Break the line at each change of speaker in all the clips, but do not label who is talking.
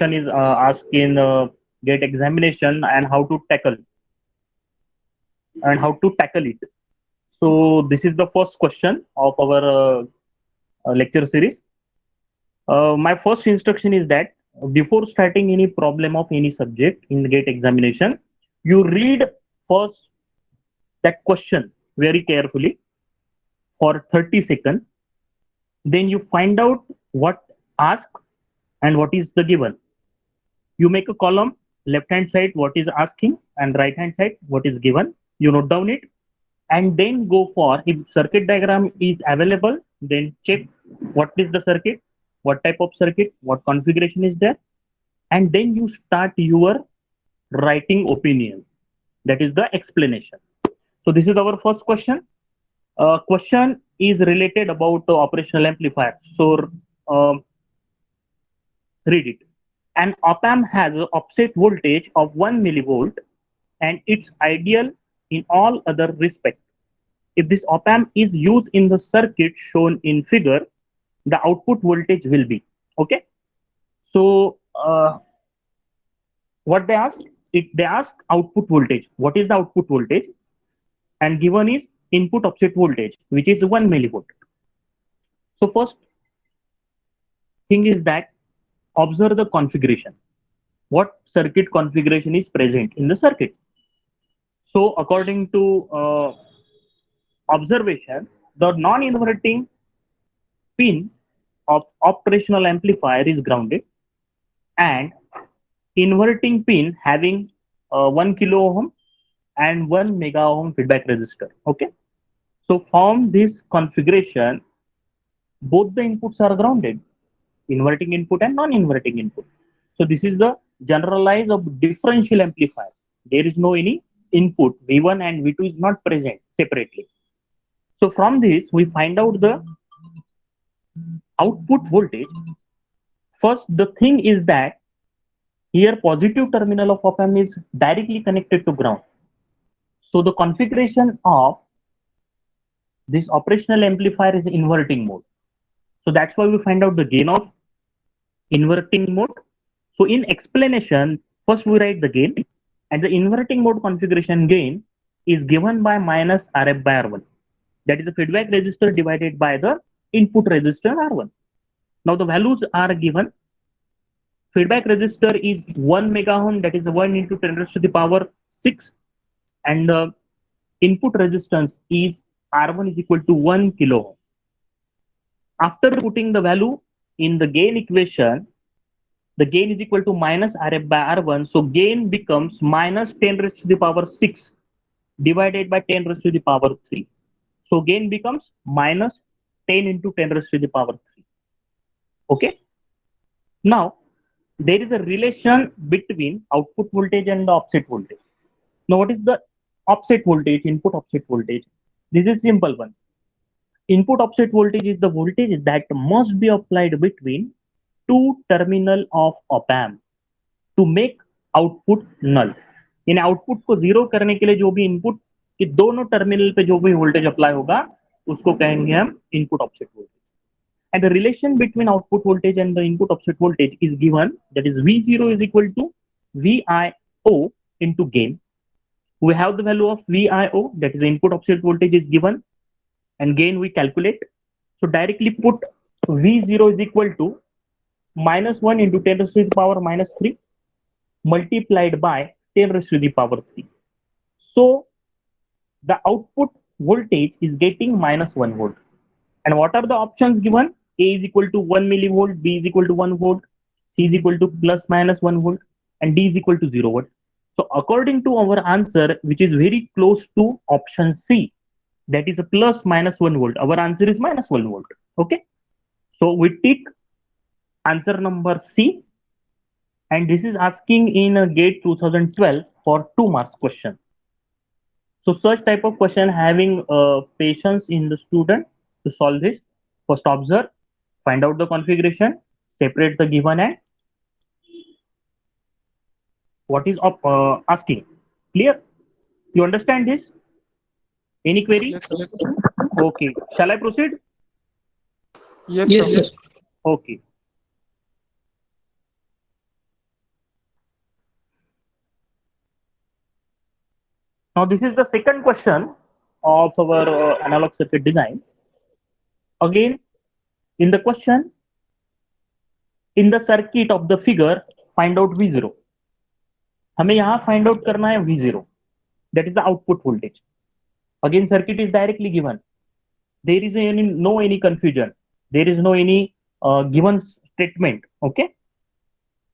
is asked in GATE examination, and how to tackle it. So this is the first question of our lecture series. My first instruction is that before starting any problem of any subject in the GATE examination, you read first that question very carefully for 30 seconds. Then you find out what asked and what is the given. You make a column, left hand side what is asking and right hand side what is given. You note down it and then go for, if circuit diagram is available, then check what is the circuit, what type of circuit, what configuration is there, and then you start your writing opinion. That is the explanation. So this is our first question. Question is related about operational amplifier. So um, read it. An op-amp has an offset voltage of 1 millivolt and it's ideal in all other respects. If this op-amp is used in the circuit shown in figure, the output voltage will be. Okay. So what they ask? They ask output voltage. What is the output voltage? And given is input offset voltage, which is 1 millivolt. So first thing is that observe the configuration. What circuit configuration is present in the circuit? So according to observation, the non-inverting pin of operational amplifier is grounded and inverting pin having 1 kilo ohm and 1 mega ohm feedback resistor. Okay. So from this configuration, both the inputs are grounded, inverting input and non-inverting input. So this is the generalized of differential amplifier. There is no any input V1 and V2 is not present separately. So from this, we find out the output voltage. First, the thing is that here positive terminal of op-amp is directly connected to ground. So the configuration of this operational amplifier is inverting mode. So that's why we find out the gain of inverting mode. So in explanation, first we write the gain, and the inverting mode configuration gain is given by minus Rf by R1. That is the feedback resistor divided by the input resistor R1. Now the values are given. Feedback resistor is 1 mega ohm, that is 1 into 10 raised to the power 6, and the input resistance is R1 is equal to 1 kilo ohm. After putting the value in the gain equation, the gain is equal to minus Rf by R1. So gain becomes minus 10 raised to the power 6 divided by 10 raised to the power 3. So gain becomes minus 10 into 10 raised to the power 3. Okay. Now, there is a relation between output voltage and the offset voltage. Now, what is the offset voltage, input offset voltage? This is simple one. Input offset voltage is the voltage that must be applied between two terminal of op-amp to make output null. यानी output को zero करने के लिए जो भी input के दोनों terminal पे जो भी वोल्टेज अप्लाई होगा उसको कहेंगे हम input offset voltage. And the relation between output voltage and the input offset voltage is given, that is V0 is equal to VIO into gain. We have the value of VIO, that is the input offset voltage is given, and gain we calculate. So directly put V0 is equal to minus 1 into 10 raised to the power minus 3 multiplied by 10 raised to the power 3. So the output voltage is getting minus 1 volt. And what are the options given? A is equal to 1 millivolt, B is equal to 1 volt, C is equal to plus minus 1 volt, and D is equal to 0 volt. So according to our answer, which is very close to option C, that is a plus minus 1 volt. Our answer is minus 1 volt. Okay. So we tick answer number C. And this is asking in a GATE 2012 for 2 marks question. So such type of question having patience in the student to solve this. First observe, find out the configuration, separate the given and what is asking. Clear? You understand this? Any query?
Yes, sir.
Okay. Shall I proceed?
Yes, sir.
Okay. Now this is the second question of our analog circuit design. Again, in the question, in the circuit of the figure, find out V0. हमें यहाँ find out करना है V0. That is the output voltage. Again, circuit is directly given. There is any confusion. There is no any given statement. Okay.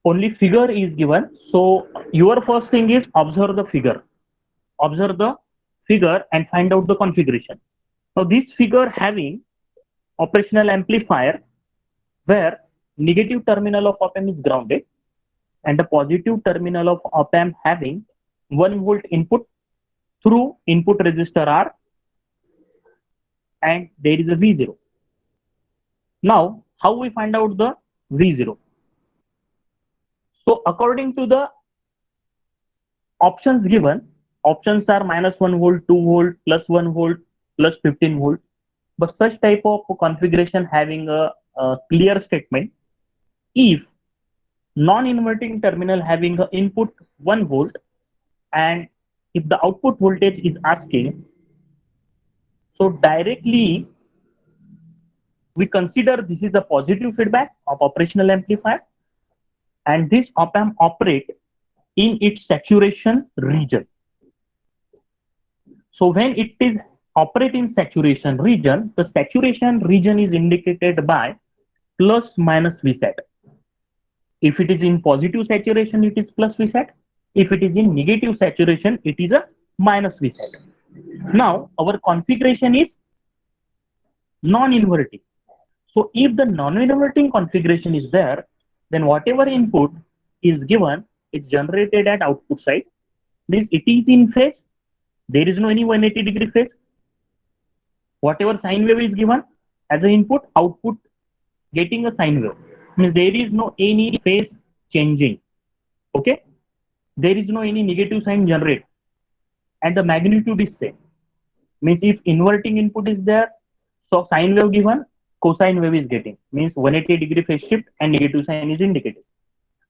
Only figure is given. So your first thing is observe the figure. Observe the figure and find out the configuration. Now this figure having operational amplifier where negative terminal of op-amp is grounded and the positive terminal of op-amp having 1 volt input through input resistor R, and there is a V0. Now, how we find out the V0? So according to the options given, options are -1 volt, 2 volt, +1 volt, +15 volt. But such type of configuration having a clear statement. If non-inverting terminal having a input 1 volt and if the output voltage is asking, so directly we consider this is a positive feedback of operational amplifier and this op-amp operate in its saturation region. So when it is operate in saturation region, the saturation region is indicated by plus minus Vsat. If it is in positive saturation, it is plus Vsat. If it is in negative saturation, it is a minus Vsat. Now our configuration is non-inverting. So if the non-inverting configuration is there, then whatever input is given is generated at output side. Means it is in phase. There is no any 180-degree phase. Whatever sine wave is given as an input, output getting a sine wave. Means there is no any phase changing. Okay. There is no any negative sign generate. And the magnitude is same. Means if inverting input is there, so sine wave given, cosine wave is getting. Means 180-degree phase shift and negative sign is indicated.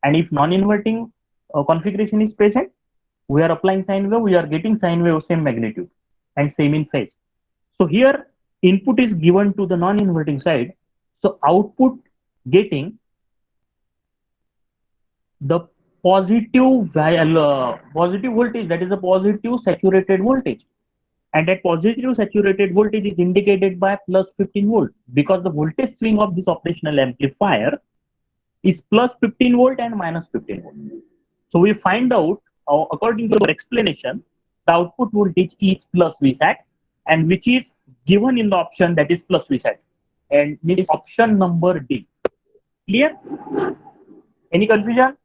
And if non-inverting configuration is present, we are applying sine wave, we are getting sine wave same magnitude and same in phase. So here input is given to the non-inverting side. So output getting the positive voltage, that is a positive saturated voltage. And that positive saturated voltage is indicated by plus 15 volt because the voltage swing of this operational amplifier is plus 15 volt and minus 15 volt. So we find out, according to our explanation, the output voltage is plus Vsat and which is given in the option that is plus Vsat and means option number D. Clear? Any confusion?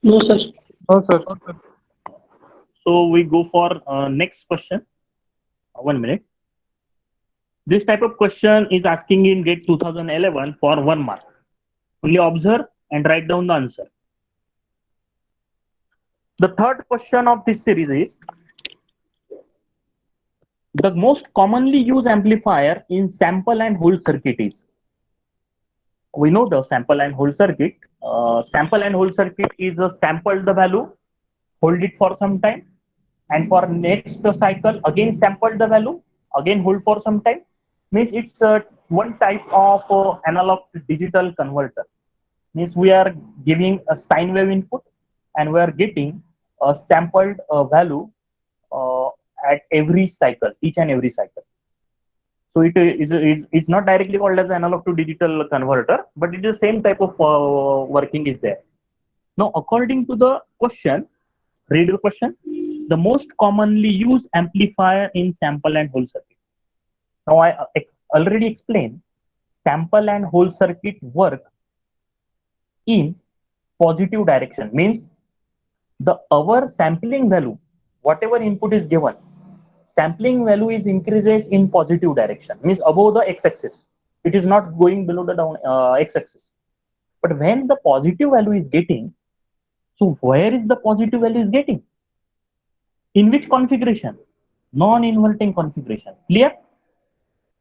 No, sir.
No, sir.
So we go for next question. 1 minute. This type of question is asking in GATE 2011 for 1 mark. Only observe and write down the answer. The third question of this series is the most commonly used amplifier in sample and hold circuit is. We know the sample and hold circuit. Sample and hold circuit is a sample the value, hold it for some time, and for next cycle again sample the value, again hold for some time. Means it's one type of analog to digital converter. Means we are giving a sine wave input and we are getting a sampled value at every cycle, each and every cycle. So it's not directly called as analog to digital converter, but it is the same type of working is there. Now, according to the question, read the question. The most commonly used amplifier in sample and hold circuit. Now, I already explained sample and hold circuit work in positive direction. Means the our sampling value, whatever input is given, sampling value is increases in positive direction. Means above the x-axis. It is not going below the down x-axis. But when the positive value is getting, so where is the positive value is getting? In which configuration? Non-inverting configuration. Clear?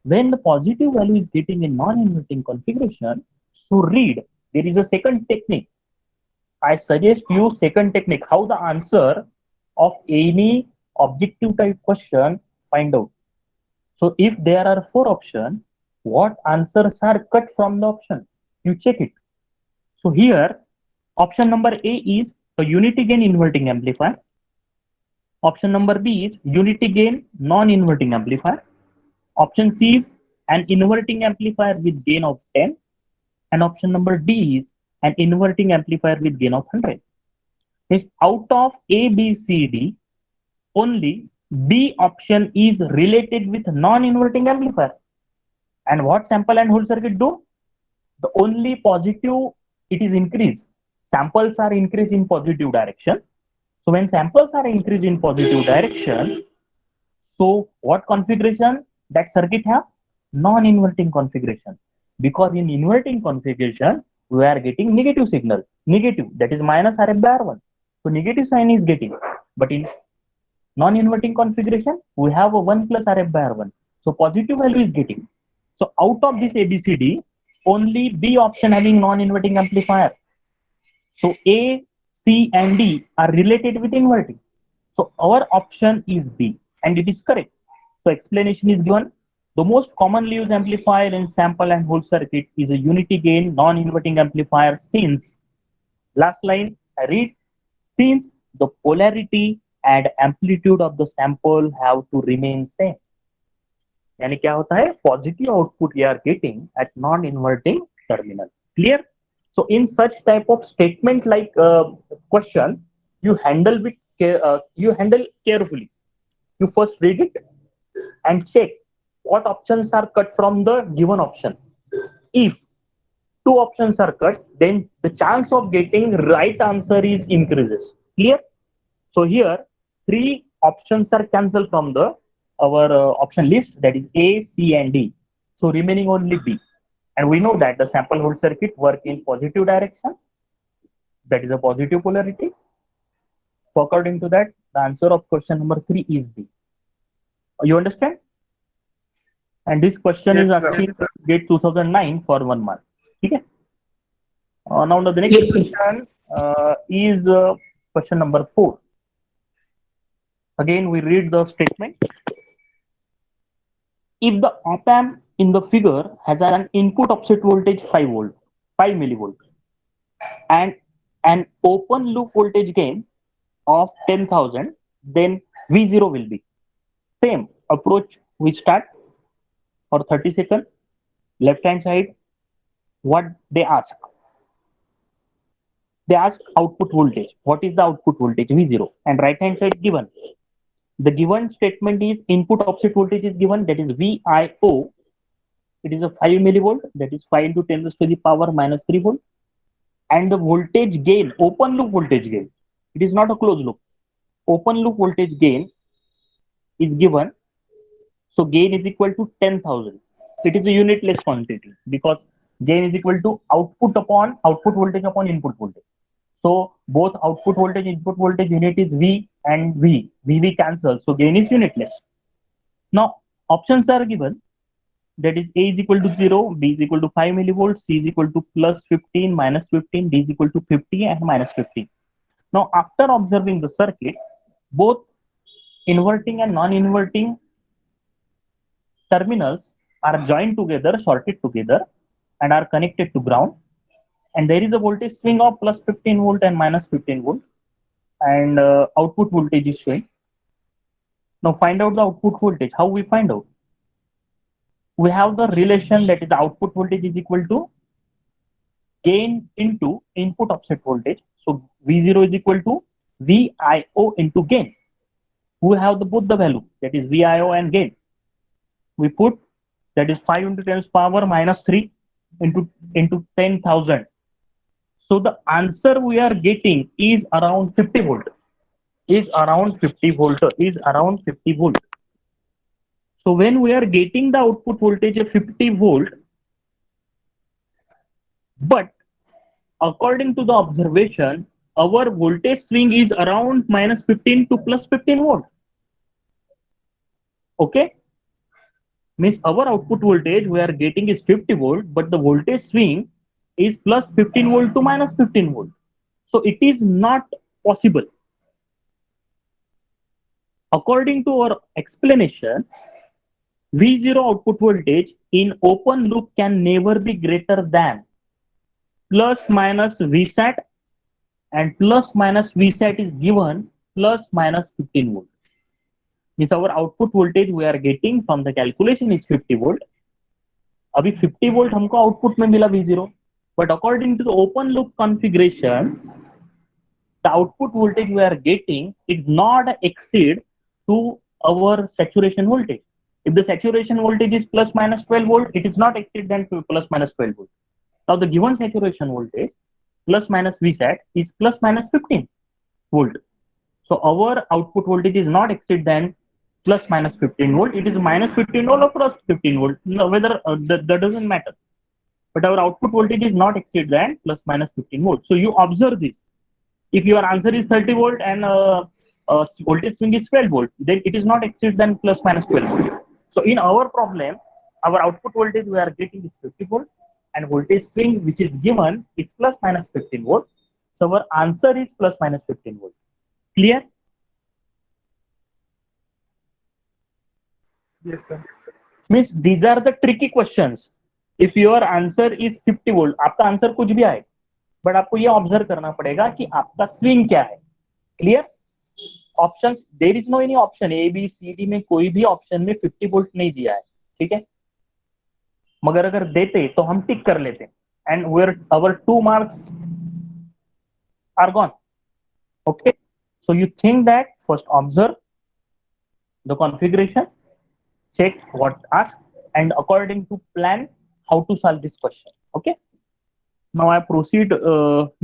When the positive value is getting in non-inverting configuration, so read, there is a second technique. I suggest you second technique, how the answer of any objective type question, find out. So if there are 4 options, what answers are cut from the option? You check it. So here, option number A is a unity gain inverting amplifier. Option number B is unity gain non-inverting amplifier. Option C is an inverting amplifier with gain of 10. And option number D is an inverting amplifier with gain of 100. Means out of A, B, C, D, only B option is related with non-inverting amplifier. And what sample and hold circuit do? The only positive, it is increase. Samples are increased in positive direction. So when samples are increased in positive direction, so what configuration that circuit have? Non-inverting configuration. Because in inverting configuration, we are getting negative signal. Negative, that is minus RF by R1. So negative sign is getting. But in non-inverting configuration, we have a 1 plus RF by R1. So positive value is getting. So out of this ABCD, only B option having non-inverting amplifier. So A, C and D are related with inverting. So our option is B and it is correct. So explanation is given. The most commonly used amplifier in sample and hold circuit is a unity gain non-inverting amplifier since, last line I read, since the polarity and amplitude of the sample have to remain same. यानी क्या होता है? Positive output we are getting at non-inverting terminal. Clear? So in such type of statement like question, you handle carefully. You first read it and check what options are cut from the given option. If 2 options are cut, then the chance of getting right answer is increases. Clear? So here 3 options are cancelled from the our option list, that is A, C and D. So remaining only B. And we know that the sample hold circuit work in positive direction. That is a positive polarity. So according to that, the answer of question number 3 is B. You understand? And this question is asking GATE 2009 for 1 mark. Okay. Now the next question is question number 4. Again, we read the statement. If the op amp in the figure has an input offset voltage 5 volt, 5 millivolt, and an open loop voltage gain of 10,000, then V0 will be same approach. We start for 30 seconds. Left hand side, what they ask? They ask output voltage. What is the output voltage? V0. And right hand side given. The given statement is input offset voltage is given, that is VIO. It is a 5 millivolt, that is 5 into 10 to the power minus 3 volt. And the voltage gain, open loop voltage gain, it is not a closed loop. Open loop voltage gain is given. So gain is equal to 10,000. It is a unitless quantity because gain is equal to output voltage upon input voltage. So both output voltage, input voltage unit is V and V. VV cancel. So gain is unitless. Now options are given. That is A is equal to 0, B is equal to 5 millivolts, C is equal to plus 15, minus 15, D is equal to 50 and minus 50. Now after observing the circuit, both inverting and non-inverting terminals are joined together, shorted together and are connected to ground. And there is a voltage swing of plus 15 volt and minus 15 volt. And output voltage is showing. Now find out the output voltage. How we find out? We have the relation, that is the output voltage is equal to gain into input offset voltage. So V0 is equal to VIO into gain. We have both the value, that is VIO and gain. We put, that is 5 into 10 power minus 3 into 10,000. So the answer we are getting is around 50 volt. Is around 50 volt. So when we are getting the output voltage of 50 volt, but according to the observation, our voltage swing is around minus 15 to plus 15 volt. Okay. Means our output voltage we are getting is 50 volt, but the voltage swing is plus 15 volt to minus 15 volt. So it is not possible. According to our explanation, V0 output voltage in open loop can never be greater than plus minus Vsat, and plus minus Vsat is given plus minus 15 volt. Means our output voltage we are getting from the calculation is 50 volt. अभी 50 volt हमको output में मिला V0, but according to the open loop configuration, the output voltage we are getting is not exceed to our saturation voltage. If the saturation voltage is plus minus 12 volt, it is not exceed than to plus minus 12 volt. Now the given saturation voltage plus minus Vsat is plus minus 15 volt. So our output voltage is not exceed than plus minus 15 volt. It is minus 15 volt or plus 15 volt. No, whether that doesn't matter. But our output voltage is not exceed than plus minus 15 volt. So you observe this. If your answer is 30 volt and voltage swing is 12 volt, then it is not exceed than plus minus 12 volt. So in our problem, our output voltage we are getting is 50 volt, and voltage swing which is given is plus minus 15 volt. So our answer is plus minus 15 volt. Clear?
Yes, sir.
Means these are the tricky questions. If your answer is 50 volt, आपका answer कुछ भी आए, but आपको ये observe करना पड़ेगा कि आपका स्विंग क्या है. Clear? Options, there is no any option A B C D में कोई भी ऑप्शन में 50 वोल्ट नहीं दिया है. ठीक है, मगर अगर देते तो हम टिक कर लेते, and where our 2 marks are gone. Okay, so you think that first observe the configuration, check what asked, and according to plan how to solve this question. Okay, now I proceed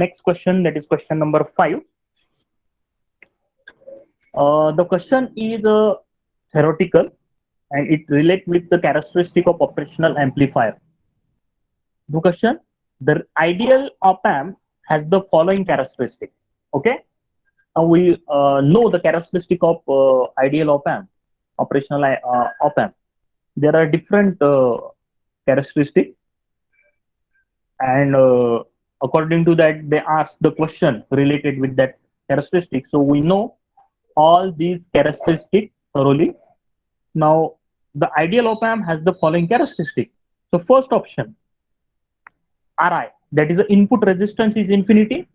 next question, that is question number 5. The question is theoretical, and it relates with the characteristic of operational amplifier. The question: the ideal op amp has the following characteristic. Okay, now we know the characteristic of ideal op amp, operational op amp. There are different characteristics, and according to that they ask the question related with that characteristic. So we know all these characteristics thoroughly. Now the ideal op amp has the following characteristic. So first option, Ri, that is the input resistance is infinity,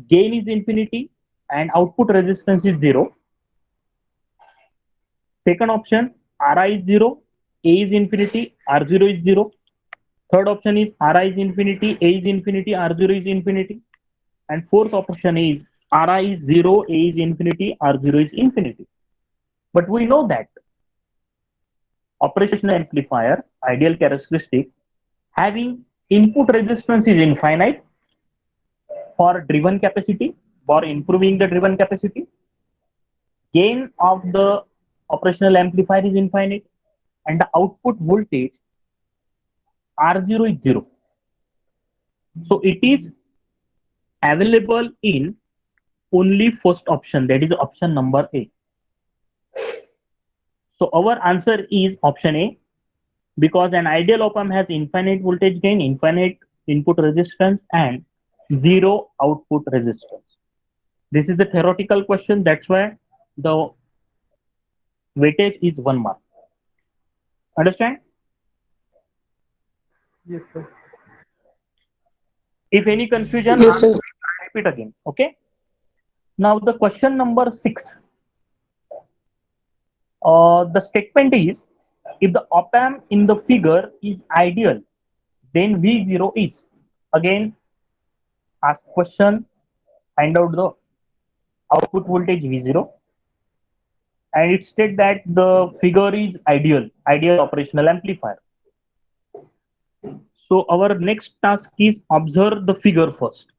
gain is infinity, and output resistance is 0. Second option, Ri is 0, A is infinity, R0 is 0. Third option is Ri is infinity, A is infinity, R0 is infinity. And fourth option is Ri is 0, A is infinity, R0 is infinity. But we know that operational amplifier ideal characteristic having input resistance is infinite for driven capacity, for improving the driven capacity. Gain of the operational amplifier is infinite, and the output voltage R0 is 0. So it is available in only first option, that is option number A. So our answer is option A, because an ideal op amp has infinite voltage gain, infinite input resistance, and 0 output resistance. This is a theoretical question, that's why the weightage is 1 mark. Understand?
Yes, sir.
If any confusion,
Yes, sir.
I repeat again. Okay. Now the question number 6. The statement is, if the op amp in the figure is ideal, then V0 is. Again, ask question, find out the output voltage V0, and it states that the figure is ideal operational amplifier. So our next task is observe the figure first.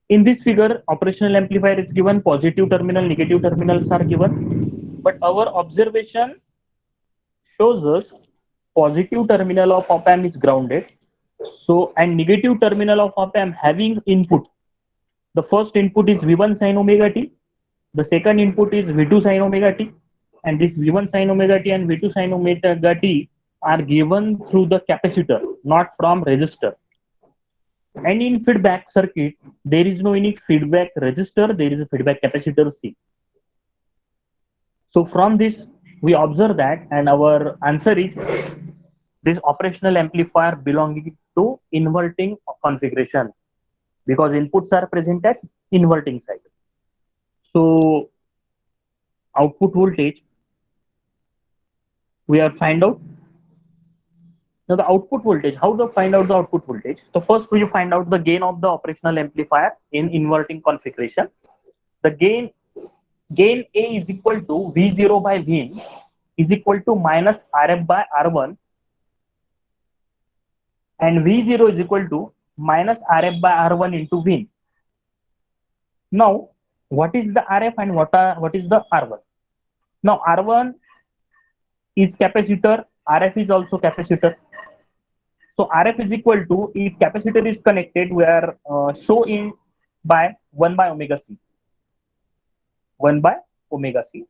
In this figure, operational amplifier is given, positive terminal, negative terminals are given, but our observation shows us positive terminal of op amp is grounded. So, and negative terminal of op amp having input. The first input is V1 sin omega t, the second input is V2 sin omega t, and this V1 sin omega t and V2 sin omega t are given through the capacitor, not from resistor. And in feedback circuit, there is no any feedback resistor, there is a feedback capacitor C. So from this, we observe that, and our answer is this operational amplifier belonging to inverting configuration because inputs are present at inverting side. So output voltage we are find out. Now the output voltage, how to find out the output voltage? So first we find out the gain of the operational amplifier in inverting configuration. The gain A is equal to V0 by Vin is equal to minus Rf by R1, and V0 is equal to minus Rf by R1 into Vin. Now what is the Rf and what is the R1? Now R1 is capacitor, Rf is also capacitor. So Rf is equal to, if capacitor is connected, we are showing by 1 by omega c. 1 by omega c.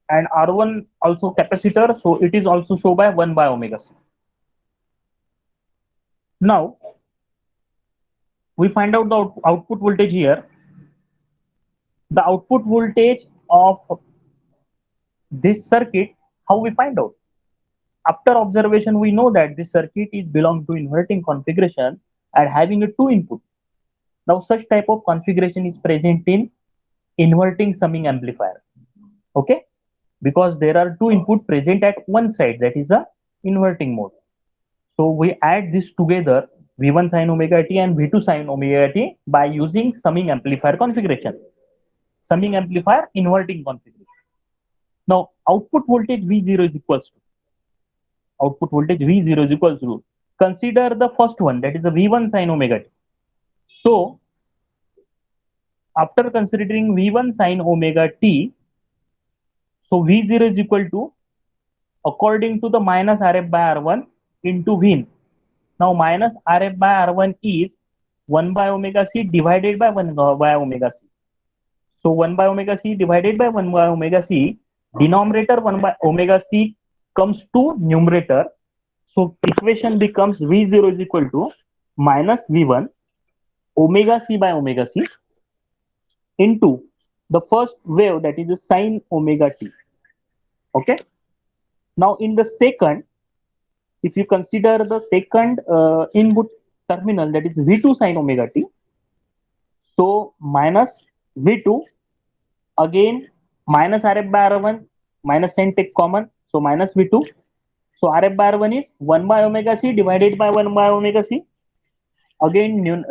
And R1 also capacitor, so it is also shown by 1 by omega c. Now we find out the output voltage here. The output voltage of this circuit, how we find out? After observation, we know that this circuit is belong to inverting configuration and having a two input. Now such type of configuration is present in inverting summing amplifier. Okay, because there are two input present at one side, that is a inverting mode. So we add this together, V1 sin omega t and V2 sin omega t, by using summing amplifier configuration. Summing amplifier inverting configuration. Now output voltage V0 is equals to, output voltage V0 is equals to, consider the first one, that is a V1 sin omega t. So after considering V1 sin omega t, so V0 is equal to, according to the minus Rf by R1 into Vin. Now minus Rf by R1 is 1 by omega c divided by 1 by omega c. So 1 by omega c divided by 1 by omega c, denominator 1 by omega c comes to numerator. So equation becomes V0 is equal to minus V1 omega c by omega c into the first wave, that is the sin omega t. Okay. Now in the second, if you consider the second input terminal, that is V2 sin omega t, so minus V2, again minus Rf by R1, minus sign take common, so minus V2. So Rf by R1 is 1 by omega c divided by 1 by omega c. Again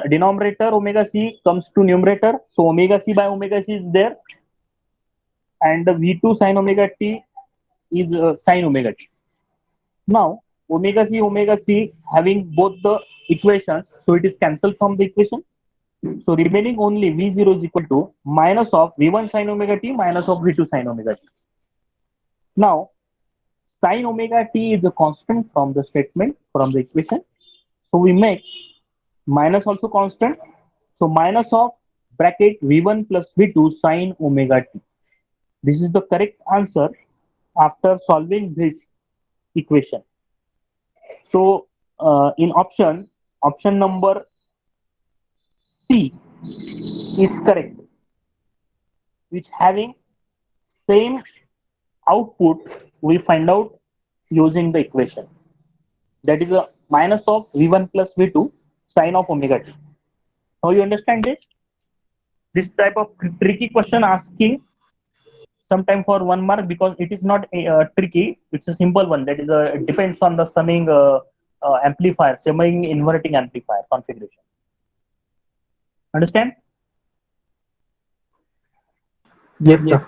denominator omega c comes to numerator, so omega c by omega c is there, and the V2 sin omega t is sin omega t. Now omega c having both the equations, so it is cancelled from the equation. So remaining only V0 is equal to minus of V1 sin omega t minus of V2 sin omega t. Now sin omega t is a constant from the statement, from the equation. So we make minus also constant. So minus of bracket V1 plus V2 sin omega t. This is the correct answer after solving this equation. So in option number C is correct, which having same output we find out using the equation, that is a minus of V1 plus V2 sin of omega t. Now you understand this type of tricky question asking sometime for 1 mark, because it is not tricky, it's a simple one, that is it depends on the summing amplifier, summing inverting amplifier configuration. Understand?
Yes, sir.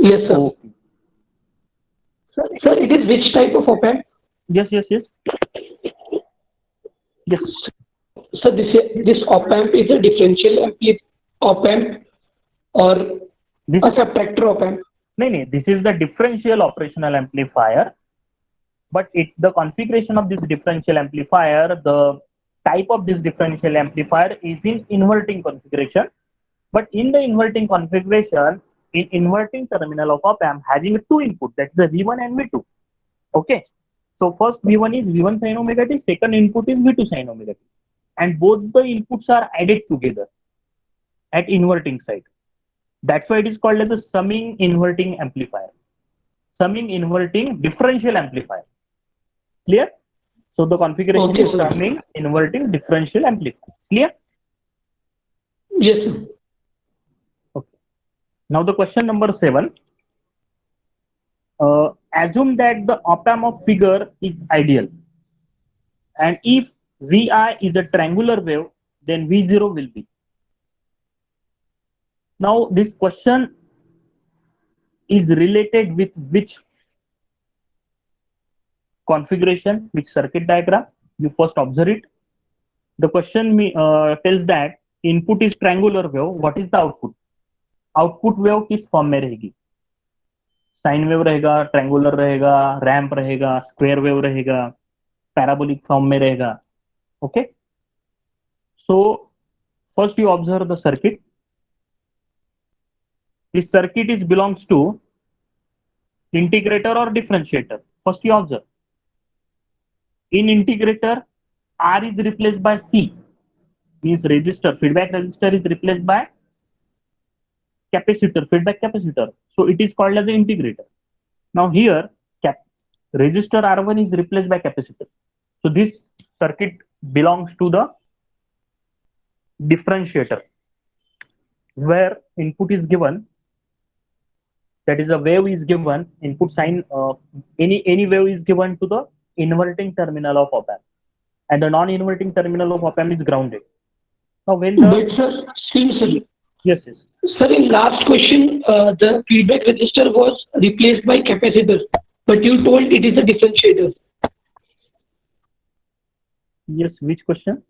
Yes, sir.
Okay.
Sir, it is which type of op-amp?
Yes.
So this op-amp is a differential op-amp or
This
a
is
subtractor op-amp?
no, this is the differential operational amplifier, but the configuration of this differential amplifier, the type of this differential amplifier is in inverting configuration. But in the inverting configuration, in inverting terminal of op-amp having two input, that's the V1 and V2. Okay. So first V1 is V1 sin omega t, second input is V2 sin omega t. And both the inputs are added together at inverting side. That's why it is called as a summing inverting amplifier. Summing inverting differential amplifier. Clear? So the configuration
Okay,
is
sir.
summing inverting differential amplifier. Clear?
Yes, sir.
Okay. Now the question number 7. Assume that the op-amp of figure is ideal, and if Vi is a triangular wave, then V0 will be. Now this question is related with which configuration, which circuit diagram? You first observe it. The question tells that input is triangular wave. What is the output? Output wave किस form में रहेगी? Sine wave रहेगा, triangular रहेगा, ramp रहेगा, square wave रहेगा, parabolic form में रहेगा. Okay, so first you observe the circuit. This circuit is belongs to integrator or differentiator. First you observe, in integrator R is replaced by C, means resistor, feedback resistor is replaced by capacitor, feedback capacitor, so it is called as an integrator. Now here resistor R1 is replaced by capacitor, so this circuit belongs to the differentiator, where input is given, that is a wave is given, input sign, any wave is given to the inverting terminal of op amp, and the non-inverting terminal of op amp is grounded. Now when the
But sir, excuse me, sir.
yes,
Sir, in last question, the feedback resistor was replaced by capacitor, but you told it is a differentiator.
yes, which question?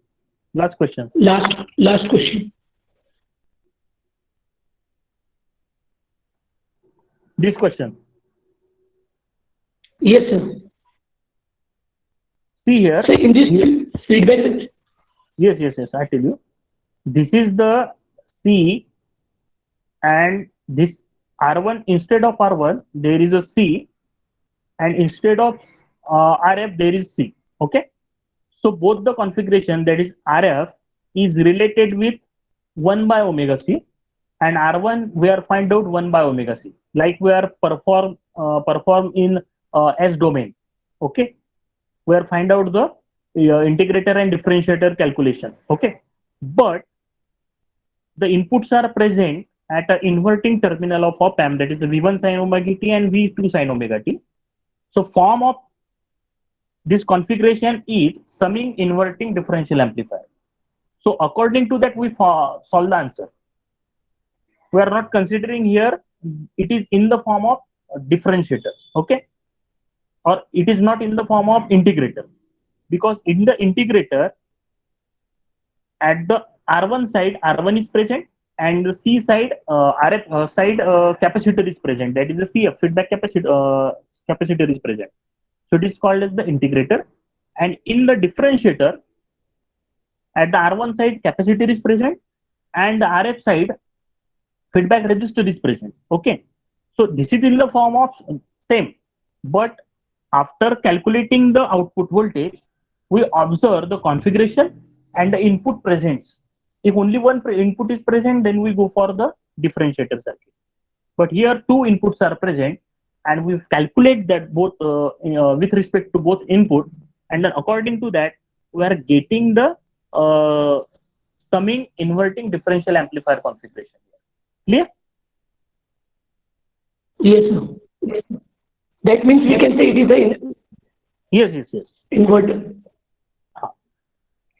Last question.
Last question.
This question.
Yes, sir.
See here.
So in this feedback,
Yes, I tell you. This is the C, and this R1, instead of R1 there is a C, and instead of RF there is C. Okay, so both the configuration, that is RF is related with 1 by omega C, and R1 we are find out 1 by omega C, like we are perform in S domain. Okay, we are find out the integrator and differentiator calculation. Okay, but the inputs are present at an inverting terminal of op amp, that is the V1 sin omega t and V2 sin omega t. So form of this configuration is summing inverting differential amplifier. So according to that we solve the answer. We are not considering here it is in the form of differentiator, okay, or it is not in the form of integrator, because in the integrator at the R1 side R1 is present, and the C side RF side capacitor is present, that is the CF, feedback capacitor is present. So it is called as the integrator. And in the differentiator, at the R1 side capacitor is present, and the RF side feedback resistor is present. Okay, so this is in the form of same, but after calculating the output voltage, we observe the configuration and the input presents. If only one input is present, then we go for the differentiator circuit. But here two inputs are present, and we calculate that both with respect to both input, and then according to that we are getting the summing inverting differential amplifier configuration. Clear?
yes, sir. That means we can say it is a
Yes.
inverter.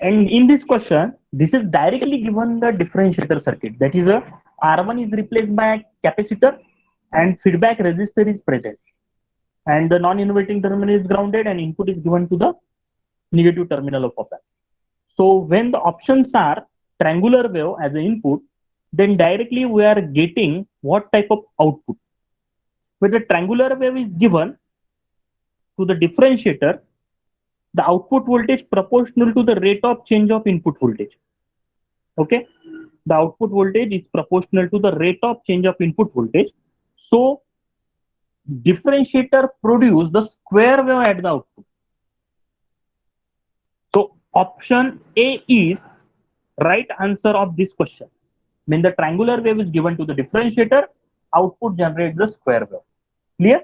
And in this question, this is directly given the differentiator circuit. That is a R1 is replaced by a capacitor, and feedback resistor is present, and the non-inverting terminal is grounded, and input is given to the negative terminal of op amp. So when the options are triangular wave as an input, then directly we are getting what type of output. When the triangular wave is given to the differentiator, the output voltage proportional to the rate of change of input voltage. Okay, the output voltage is proportional to the rate of change of input voltage. So differentiator produce the square wave at the output. So option A is right answer of this question. When the triangular wave is given to the differentiator, output generates the square wave. Clear?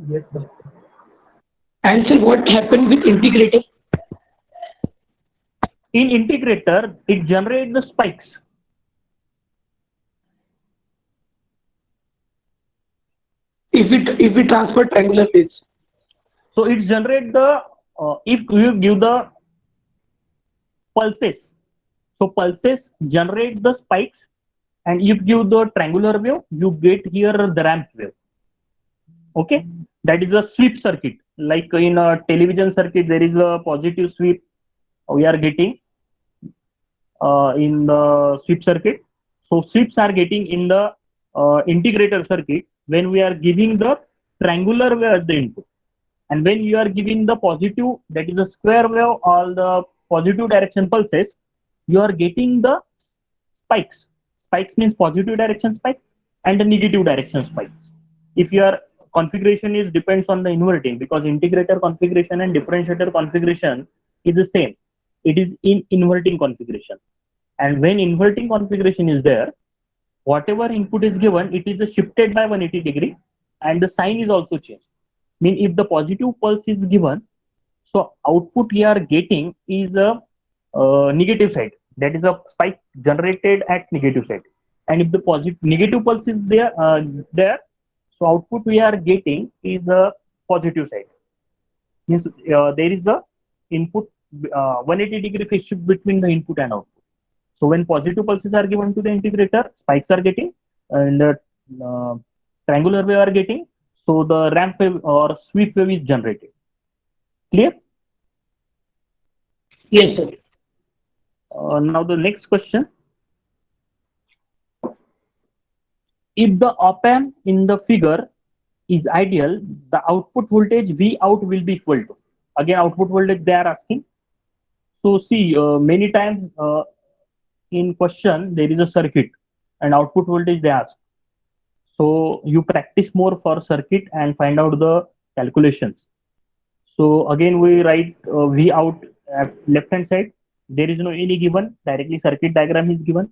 Yes, sir.
And sir, what happened with integrator?
In integrator, it generates the spikes.
If we transfer triangular waves.
So it generates the if you give the pulses. So pulses generate the spikes, and if you give the triangular wave, you get here the ramp wave. Okay, that is a sweep circuit. Like in a television circuit, there is a positive sweep we are getting in the sweep circuit. So sweeps are getting in the integrator circuit when we are giving the triangular wave at the input. And when you are giving the positive, that is a square wave or the positive direction pulses, you are getting the spikes. Spikes means positive direction spike and the negative direction spikes. If your configuration is depends on the inverting, because integrator configuration and differentiator configuration is the same. It is in inverting configuration. And when inverting configuration is there, whatever input is given, it is shifted by 180-degree, and the sign is also changed. Mean if the positive pulse is given, so output we are getting is a negative side. That is a spike generated at negative side. And if the positive negative pulse is there, so output we are getting is a positive side. Means there is a input 180-degree phase shift between the input and output. So when positive pulses are given to the integrator, spikes are getting, and the triangular wave are getting. So the ramp wave or sweep wave is generated. Clear?
Yes, sir.
Now the next question. If the op amp in the figure is ideal, the output voltage V out will be equal to. Again, output voltage they are asking. So see, many times in question there is a circuit and output voltage they ask. So you practice more for circuit and find out the calculations. So again we write V out at left hand side. There is no any given, directly circuit diagram is given.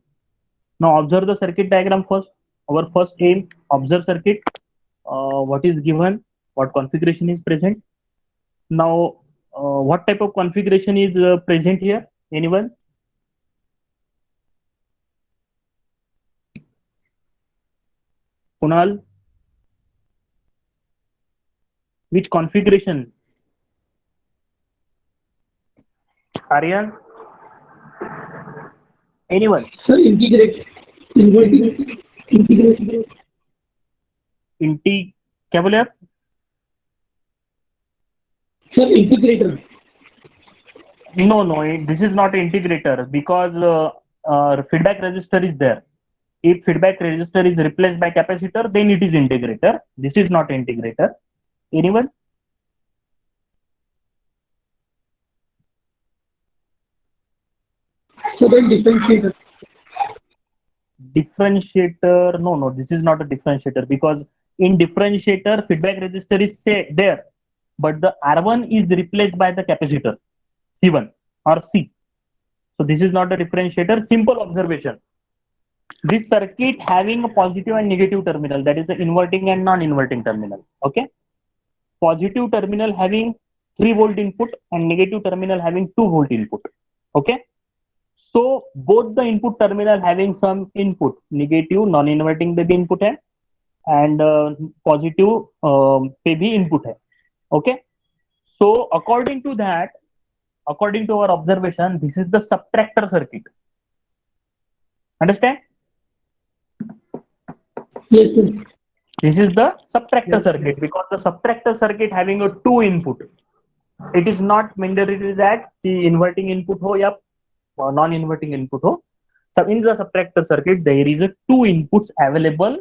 Now observe the circuit diagram first. Our first aim, observe circuit, what is given, what configuration is present. Now what type of configuration is present here? Anyone? Kunal? Which configuration? Aryan? Anyone?
Sir, integrate, inverting, integrate.
Inti Cavalier?
Sir, integrator.
No, this is not integrator because feedback resistor is there. If feedback resistor is replaced by capacitor, then it is integrator. This is not integrator. Anyone?
So then differentiator.
Differentiator? No, this is not a differentiator because in differentiator, feedback resistor is there, but the R1 is replaced by the capacitor C1 or C. So this is not a differentiator. Simple observation. This circuit having a positive and negative terminal, that is the inverting and non-inverting terminal. Okay. Positive terminal having 3 volt input and negative terminal having 2 volt input. Okay. So both the input terminal having some input, negative non-inverting पे भी input है and positive पे भी input है. Okay. So according to that, according to our observation, this is the subtractor circuit. Understand?
Yes, sir.
This is the subtractor circuit because the subtractor circuit having a 2 input. It is not mandatory that the inverting input ho या non-inverting input ho. So in the subtractor circuit, there is a 2 inputs available,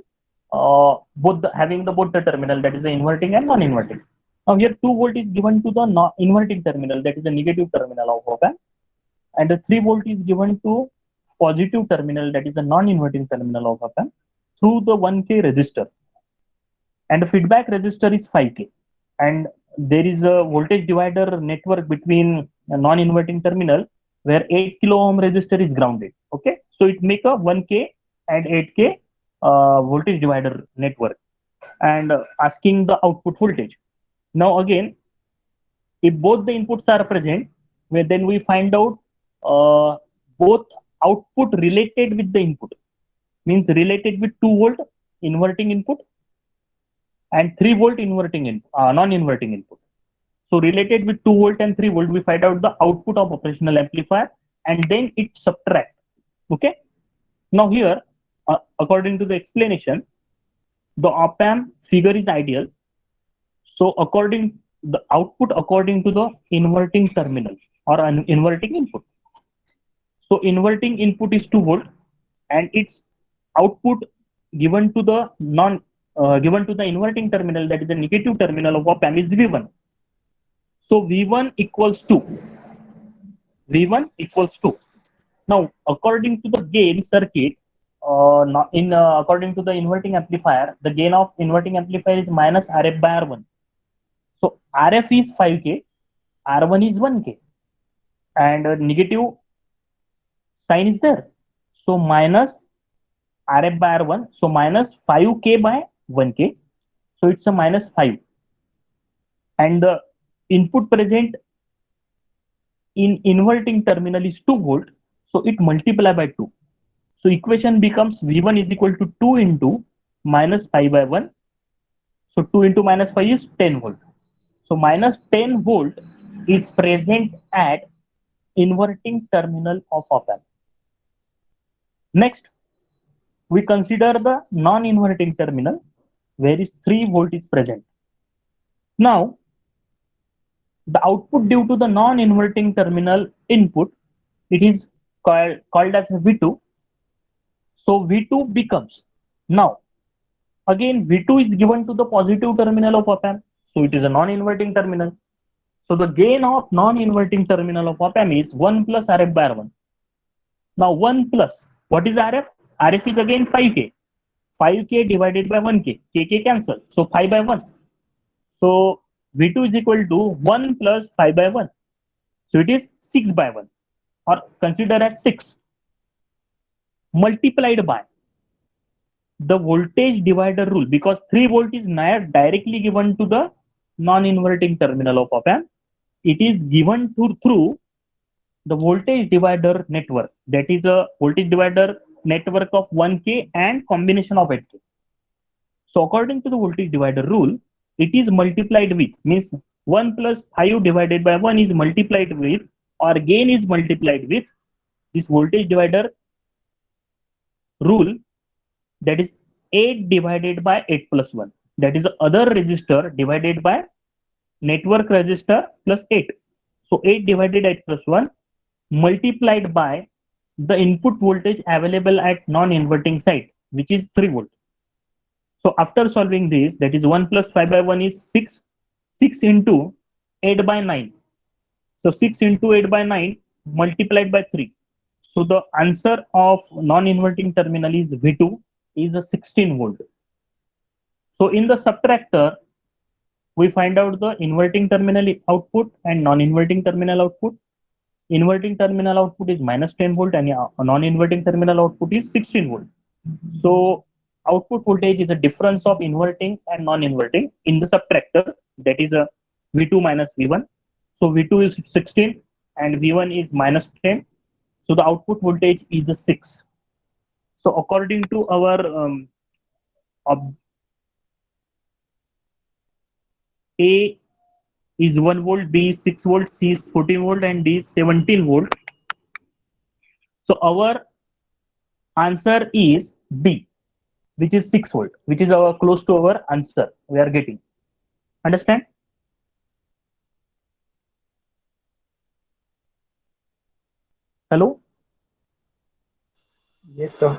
having both the terminal, that is the inverting and non-inverting. Now here 2 volt is given to the inverting terminal, that is the negative terminal of op amp, and the 3 volt is given to positive terminal, that is the non-inverting terminal of op amp, through the 1K resistor. And the feedback resistor is 5K. And there is a voltage divider network between a non-inverting terminal where 8 kilo ohm resistor is grounded. Okay, so it make a 1k and 8k voltage divider network, and asking the output voltage. Now again, if both the inputs are present, then we find out both output related with the input, means related with 2 volt inverting input and 3 volt inverting input, non-inverting input. So related with 2 volt and 3 volt, we find out the output of operational amplifier and then it subtract. Okay. Now here, according to the explanation, the op amp figure is ideal. So according the output according to the inverting terminal or an inverting input. So inverting input is 2 volt and its output given to the given to the inverting terminal, that is a negative terminal of op amp, is V1. So V1 equals 2. V1 equals 2. Now, according to the gain circuit, according to the inverting amplifier, the gain of inverting amplifier is minus RF by R1. So RF is 5K, R1 is 1K, and negative sign is there. So minus RF by R1, so minus 5K by 1K. So it's a minus 5. And the input present in inverting terminal is 2 volt. So it multiply by 2. So equation becomes V1 is equal to 2 into minus 5 by 1. So 2 into minus 5 is 10 volt. So minus 10 volt is present at inverting terminal of op amp. Next, we consider the non-inverting terminal where is 3 volt is present. Now, the output due to the non-inverting terminal input, it is called as V2. So V2 becomes, now again V2 is given to the positive terminal of op amp, so it is a non-inverting terminal. So the gain of non-inverting terminal of op amp is 1 plus RF by R1. Now 1 plus, what is RF? RF is again 5K. 5K divided by 1K, KK cancel, so 5 by 1. So V2 is equal to 1 plus 5 by 1. So it is 6 by 1, or consider as 6, multiplied by the voltage divider rule, because 3 volt is not directly given to the non-inverting terminal of op amp. It is given through the voltage divider network, that is a voltage divider network of 1K and combination of 8K. So according to the voltage divider rule, it is multiplied with, means 1 plus 5 divided by 1 is multiplied with, or gain is multiplied with this voltage divider rule, that is 8 divided by 8 plus 1, that is the other resistor divided by network resistor plus 8. So 8 divided 8 plus 1 multiplied by the input voltage available at non-inverting side, which is 3 volt. So after solving this, that is 1 plus 5 by 1 is 6, 6 into 8 by 9. So 6 into 8 by 9 multiplied by 3. So the answer of non-inverting terminal is V2 is a 16 volt. So in the subtractor, we find out the inverting terminal output and non-inverting terminal output. Inverting terminal output is minus 10 volt and non-inverting terminal output is 16 volt. So output voltage is a difference of inverting and non-inverting in the subtractor, that is a V2 minus V1. So V2 is 16 and V1 is minus 10. So the output voltage is a 6. So according to our A is 1 volt, B is 6 volt, C is 14 volt, and D is 17 volt. So our answer is D, which is 6 volt, which is our close to our answer we are getting. Understand? Hello?
Yes, sir.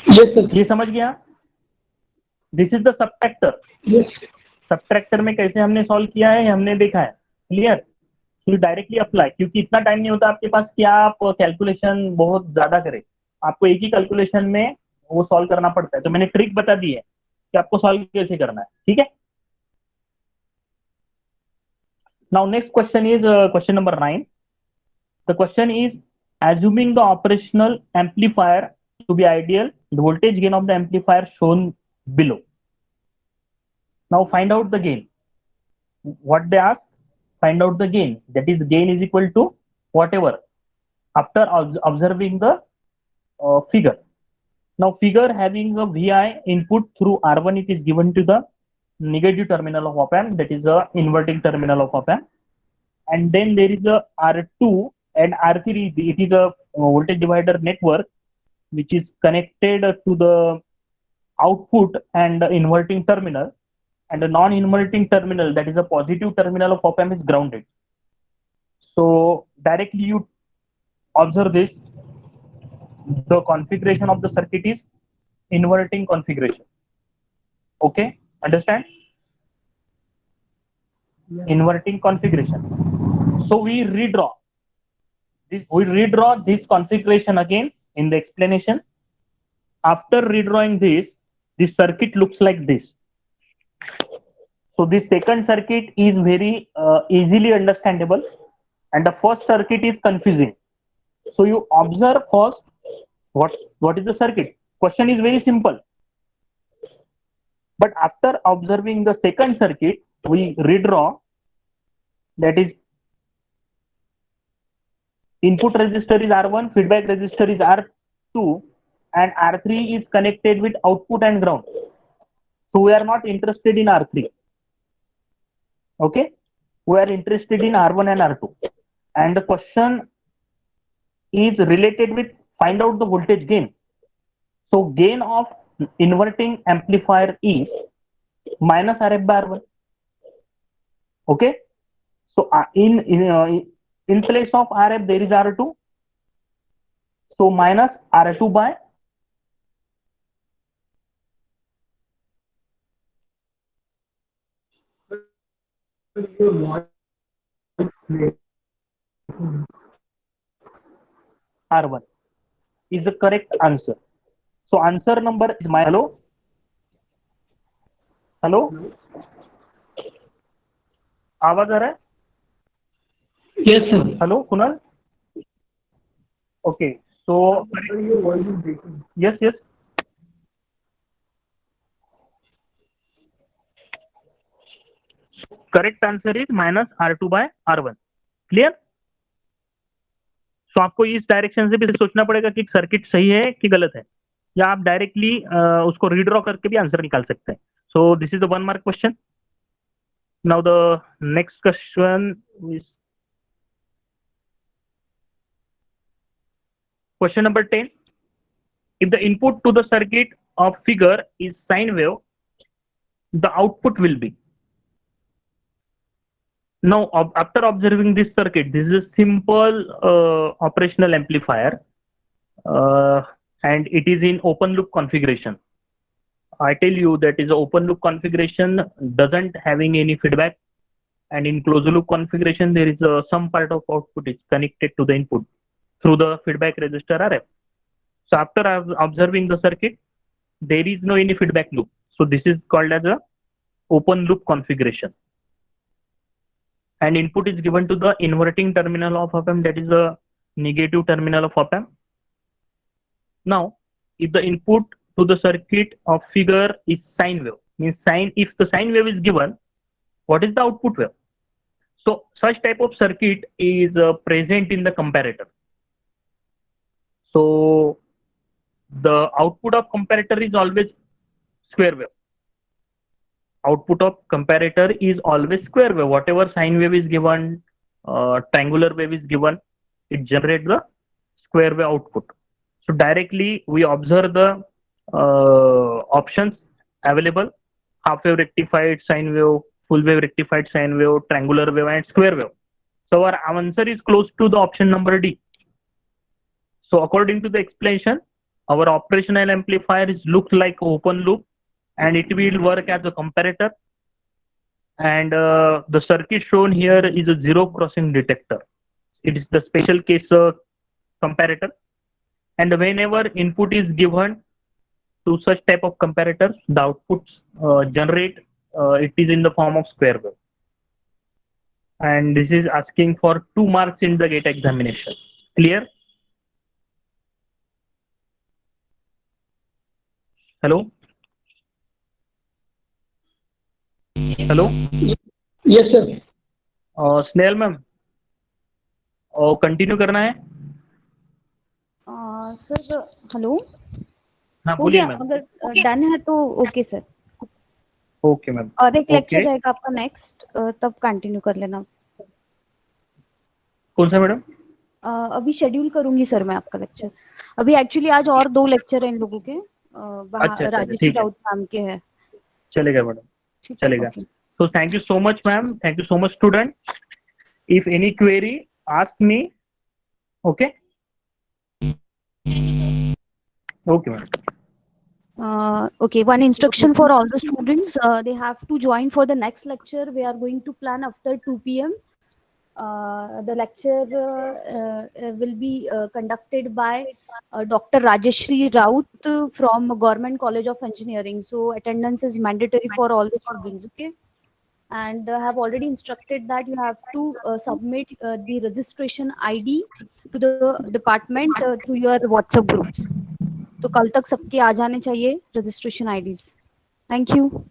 Yes, sir.
ये समझ गया? This is the subtractor.
Yes.
Subtractor में कैसे हमने solve किया है हमने देखा है. क्लियर? सो डायरेक्टली अप्लाई, क्योंकि इतना टाइम नहीं होता आपके पास कि आप कैलकुलेशन बहुत ज्यादा करें. आपको एक ही कैलकुलेशन में वो सॉल्व करना पड़ता है. तो मैंने ट्रिक बता दी है कि आपको सॉल्व कैसे करना है. ठीक है? Now next question is question number 9. The question is, assuming the operational amplifier to be ideal, the voltage gain of the amplifier shown below. Now find out the gain. What they ask? Find out the gain. That is, gain is equal to whatever after observing the figure. Now figure having a Vi input through R1, it is given to the negative terminal of op amp, that is the inverting terminal of op amp, and then there is a R2 and R3, it is a voltage divider network which is connected to the output and the inverting terminal, and the non-inverting terminal, that is a positive terminal of op amp, is grounded. So directly you observe this, the configuration of the circuit is inverting configuration. Okay, understand? Inverting configuration. So we redraw this configuration again in the explanation. After redrawing this circuit looks like this. So this second circuit is very easily understandable, and the first circuit is confusing. So you observe first what is the circuit. Question is very simple. But after observing the second circuit, we redraw, that is, input resistor is R1, feedback resistor is R2, and R3 is connected with output and ground. So we are not interested in R3. Okay, we are interested in R1 and R2. And the question is related with find out the voltage gain. So gain of inverting amplifier is minus Rf by R1. Okay, so in place of Rf there is R2, so minus R2 by R1 is the correct answer. So answer number is my hello. आवाज आ रहा है?
Yes, sir.
Hello, Kunal. Okay, so yes. Correct answer is minus R2 by R1. Clear? So आपको इस direction से भी सोचना पड़ेगा कि सर्किट सही है कि गलत है, या आप डायरेक्टली उसको रीड्रॉ करके भी आंसर निकाल सकते हैं. So this is a 1 mark question. Now the next question is question number 10. If the input to the circuit of figure is sine wave, the output will be. Now, after observing this circuit, this is a simple operational amplifier, and it is in open loop configuration. I tell you that is open loop configuration doesn't having any feedback, and in closed loop configuration there is some part of output is connected to the input through the feedback resistor Rf. So after observing the circuit, there is no any feedback loop. So this is called as a open loop configuration. And input is given to the inverting terminal of op amp, that is a negative terminal of op amp. Now, if the input to the circuit of figure is sine wave, means if the sine wave is given, what is the output wave? So such type of circuit is present in the comparator. So the output of comparator is always square wave. Output of comparator is always square wave. Whatever sine wave is given, triangular wave is given, it generates the square wave output. So directly we observe the options available: half wave rectified sine wave, full wave rectified sine wave, triangular wave, and square wave. So our answer is close to the option number D. So according to the explanation, our operational amplifier is looked like open loop, and it will work as a comparator, and the circuit shown here is a zero crossing detector. It is the special case comparator, and whenever input is given to such type of comparators, the outputs generate it is in the form of square wave. and this is asking for 2 marks in the GATE examination. Clear? Hello? Hello?
Yes, sir.
Snehal ma'am, और continue करना है?
Sir hello,
हाँ
हो
बोलिए
गया?
Ma'am.
अगर done है तो ओके सर,
ओके मैम.
और एक लेक्चर
ओके,
रहेगा आपका नेक्स्ट, तब कंटिन्यू कर लेना।
कौन सा मैडम?
अभी शेड्यूल करूंगी सर मैं आपका लेक्चर। अभी एक्चुअली आज और 2 लेक्चर हैं इन लोगों के,
अच्छा,
राजेश्री
ठीक है,
राउत मैम के हैं।
चलेगा मैडम,
ठीक है,
चलेगा.
Okay.
So thank you so much ma'am, thank you so much student. If any query, ask me. Okay? Okay ma'am.
Okay, one instruction for all the students, they have to join for the next lecture. We are going to plan after 2 p.m. The lecture will be conducted by Dr. Rajeshri Raut from Government College of Engineering. So attendance is mandatory for all the students, okay? And I have already instructed that you have to submit the registration ID to the department through your WhatsApp groups. तो कल तक सबके आ जाने चाहिए registration IDs. Thank you.